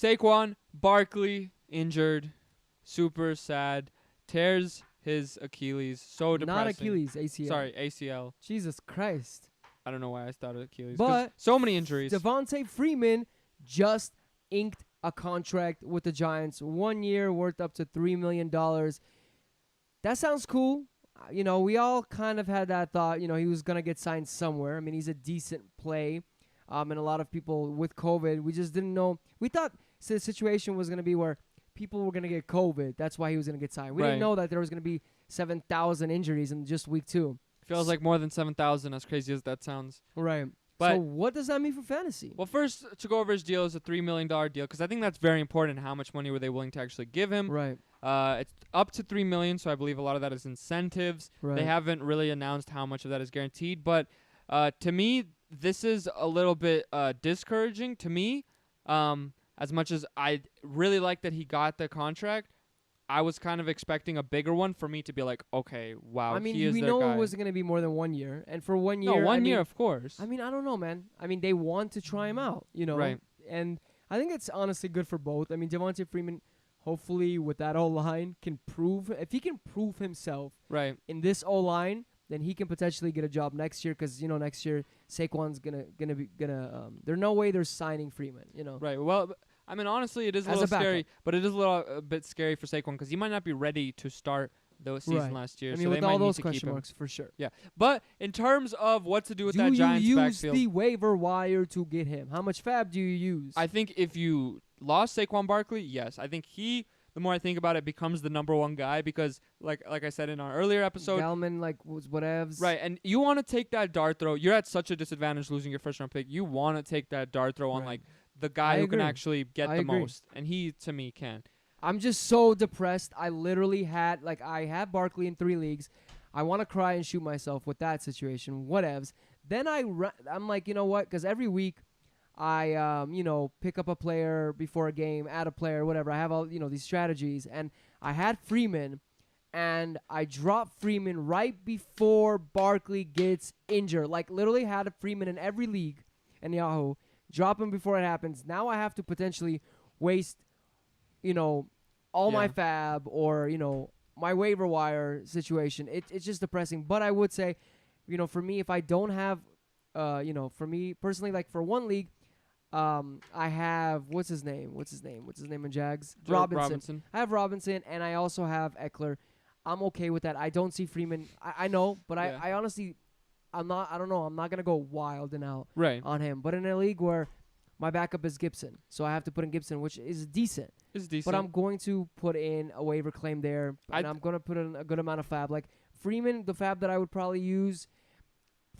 Saquon Barkley injured, super sad, tears his Achilles. So depressing. Not Achilles, ACL. Sorry, ACL. Jesus Christ. I don't know why I started Achilles. But so many injuries. Devonta Freeman just inked a contract with the Giants, 1 year worth up to $3 million. That sounds cool. We all kind of had that thought, he was going to get signed somewhere. I mean, he's a decent play. And a lot of people with COVID, we just didn't know. We thought the situation was going to be where people were going to get COVID. That's why he was going to get signed. We didn't know that there was going to be 7,000 injuries in just week 2. Feels like more than 7,000, as crazy as that sounds. Right. But so what does that mean for fantasy? Well, first, to go over his deal, is a $3 million deal, because I think that's very important. How much money were they willing to actually give him? Right. It's up to $3 million, so I believe a lot of that is incentives. Right. They haven't really announced how much of that is guaranteed. But to me, this is a little bit discouraging to me. As much as I really like that he got the contract, I was kind of expecting a bigger one for me to be like, okay, wow, I mean, he is we their know guy. it wasn't going to be more than 1 year. And for 1 year... No, one year, of course. I mean, I don't know, man. I mean, they want to try him out, Right. And I think it's honestly good for both. I mean, Devonta Freeman, hopefully, with that O-line, can prove... If he can prove himself Right. in this O-line, then he can potentially get a job next year because, next year, Saquon's gonna be... There's no way they're signing Freeman, Right. Well... I mean, honestly, it is a little scary, but it is a bit scary for Saquon because he might not be ready to start the season last year. I mean, so with they all might those need to question keep him. marks, for sure. Yeah. But in terms of what to do with that Giants backfield. Do you backfield, use the waiver wire to get him? How much fab do you use? I think if you lost Saquon Barkley, yes. I think the more I think about it, becomes the number one guy because, like I said in our earlier episode, Gallman, was whatevs. Right, and you want to take that dart throw. You're at such a disadvantage losing your first-round pick. You want to take that dart throw on, the guy who can actually get the most, and he, to me, can. I'm just so depressed. I literally had, I have Barkley in 3 leagues. I want to cry and shoot myself with that situation. Whatevs. Then I'm like, you know what? Because every week I, pick up a player before a game, add a player, whatever. I have all, these strategies. And I had Freeman, and I dropped Freeman right before Barkley gets injured. Literally had Freeman in every league in Yahoo. Drop him before it happens. Now I have to potentially waste, all my fab or, my waiver wire situation. It's just depressing. But I would say, for me, if I don't have, for me personally, for one league, I have, what's his name in Jags? Robinson. I have Robinson, and I also have Eckler. I'm okay with that. I don't see Freeman. I know, but I honestly... I don't know. I'm not going to go wild and out on him. But in a league where my backup is Gibson, so I have to put in Gibson, which is decent. It's decent. But I'm going to put in a waiver claim there, and I'm going to put in a good amount of fab. Like Freeman, the fab that I would probably use,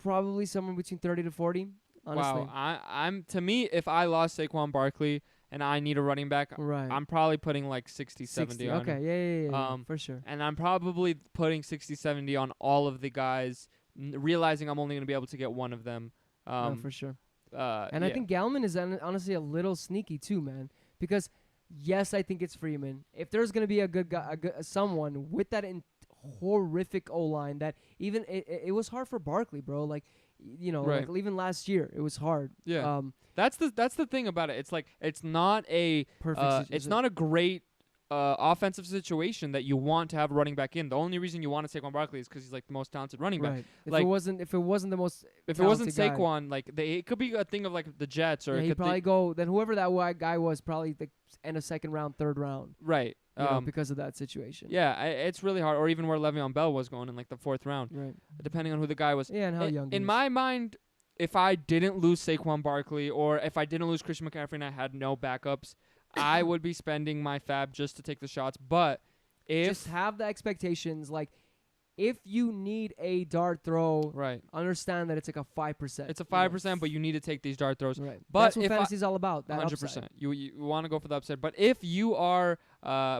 probably somewhere between 30 to 40, honestly. Wow. To me, if I lost Saquon Barkley and I need a running back, I'm probably putting 60, 70 on him. Okay, yeah, for sure. And I'm probably putting 60, 70 on all of the guys, realizing I'm only going to be able to get one of them. No, for sure. And I think Gallman is honestly a little sneaky too, man. Because, yes, I think it's Freeman. If there's going to be a good guy, someone with that horrific O-line that even it was hard for Barkley, bro. Even last year, it was hard. Yeah. That's the thing about it. It's not a perfect. It's not a great offensive situation that you want to have a running back in. The only reason you want to take Saquon Barkley is because he's the most talented running back. If it wasn't Saquon, it could be a thing of the Jets or he'd probably go. Then whoever that guy was, probably in a second round, third round. Right. Because of that situation. Yeah, it's really hard. Or even where Le'Veon Bell was going in the 4th round. Right. Depending on who the guy was. Yeah, and how young. In my mind, if I didn't lose Saquon Barkley or if I didn't lose Christian McCaffrey and I had no backups, I would be spending my fab just to take the shots. But just have the expectations, if you need a dart throw, understand that it's a 5%. It's a 5%, but you need to take these dart throws. Right. But that's what fantasy is all about. 100%. You want to go for the upside. But if you are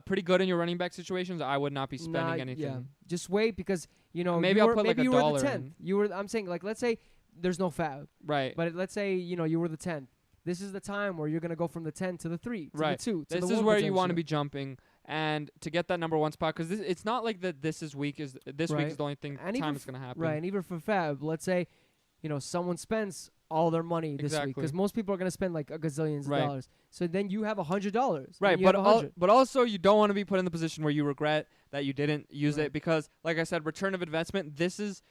pretty good in your running back situations, I would not be spending anything. Yeah. Just wait because maybe I'll put maybe a you dollar were the 10th. I'm saying let's say there's no fab. Right. But let's say you were the 10th. This is the time where you're going to go from the 10 to the 3 to the 2 to this the 1. This is where you want to be jumping and to get that number 1 spot because it's not like that this week is the only time it's going to happen. Right, and even for fab, let's say, someone spends all their money this week Exactly. because most people are gonna spend like a gazillions of dollars. So then you have $100. Right, but also you don't want to be put in the position where you regret that you didn't use it because, like I said, return of investment. This is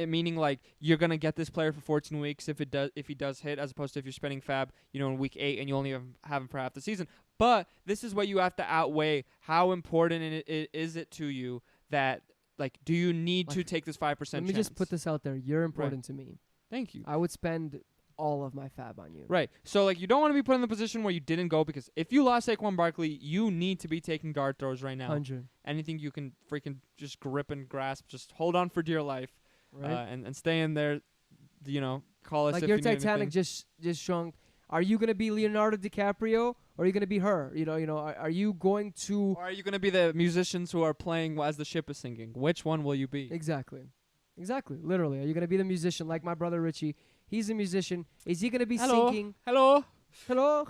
meaning like you're gonna get this player for 14 weeks if he does hit, as opposed to if you're spending fab, in week 8 and you only have him for half the season. But this is what you have to outweigh. How important is it to you that, like, do you need to take this 5% chance? Let me just put this out there. You're important to me. Thank you. I would spend all of my fab on you. Right. So, like, you don't want to be put in the position where you didn't go, because if you lost Saquon Barkley, you need to be taking dart throws right now. 100. Anything you can freaking just grip and grasp, just hold on for dear life, Right. and stay in there. Call us like if your you need Titanic anything. just shrunk. Are you gonna be Leonardo DiCaprio or are you gonna be her? Are you going to? Or are you going to be the musicians who are playing as the ship is sinking? Which one will you be? Exactly. Literally, are you gonna be the musician like my brother Richie? He's a musician. Is he gonna be singing? Hello. Hello.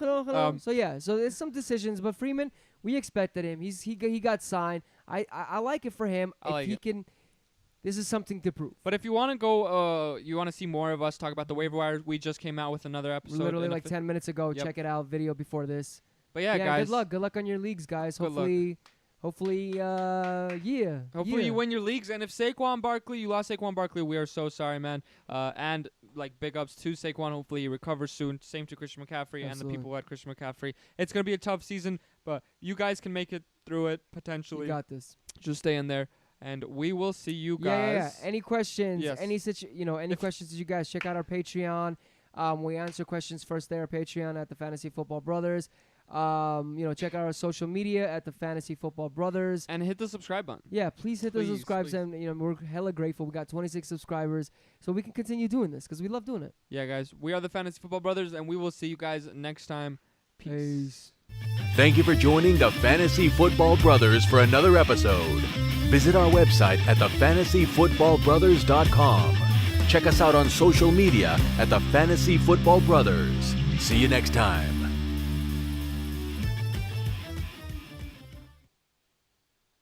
So there's some decisions, but Freeman, we expected him. He got signed. I like it for him. This is something to prove. But if you want to go, you want to see more of us talk about the waiver wire, we just came out with another episode. Literally like 10 minutes ago. Yep. Check it out. Video before this. But yeah, guys. Good luck on your leagues, guys. Good Hopefully, you win your leagues. And if Saquon Barkley, you lost Saquon Barkley, we are so sorry, man. And like big ups to Saquon. Hopefully he recovers soon. Same to Christian McCaffrey and the people who had Christian McCaffrey. It's going to be a tough season, but you guys can make it through it potentially. You got this. Just stay in there. And we will see you guys. Yeah. Any questions? Yes. Any questions that you guys check out our Patreon. We answer questions first there, Patreon at the Fantasy Football Brothers. Check out our social media at the Fantasy Football Brothers. And hit the subscribe button. Yeah, please hit the subscribe button. We're hella grateful. We got 26 subscribers, so we can continue doing this because we love doing it. Yeah, guys. We are the Fantasy Football Brothers, and we will see you guys next time. Peace. Thank you for joining the Fantasy Football Brothers for another episode. Visit our website at thefantasyfootballbrothers.com. Check us out on social media at the Fantasy Football Brothers. See you next time.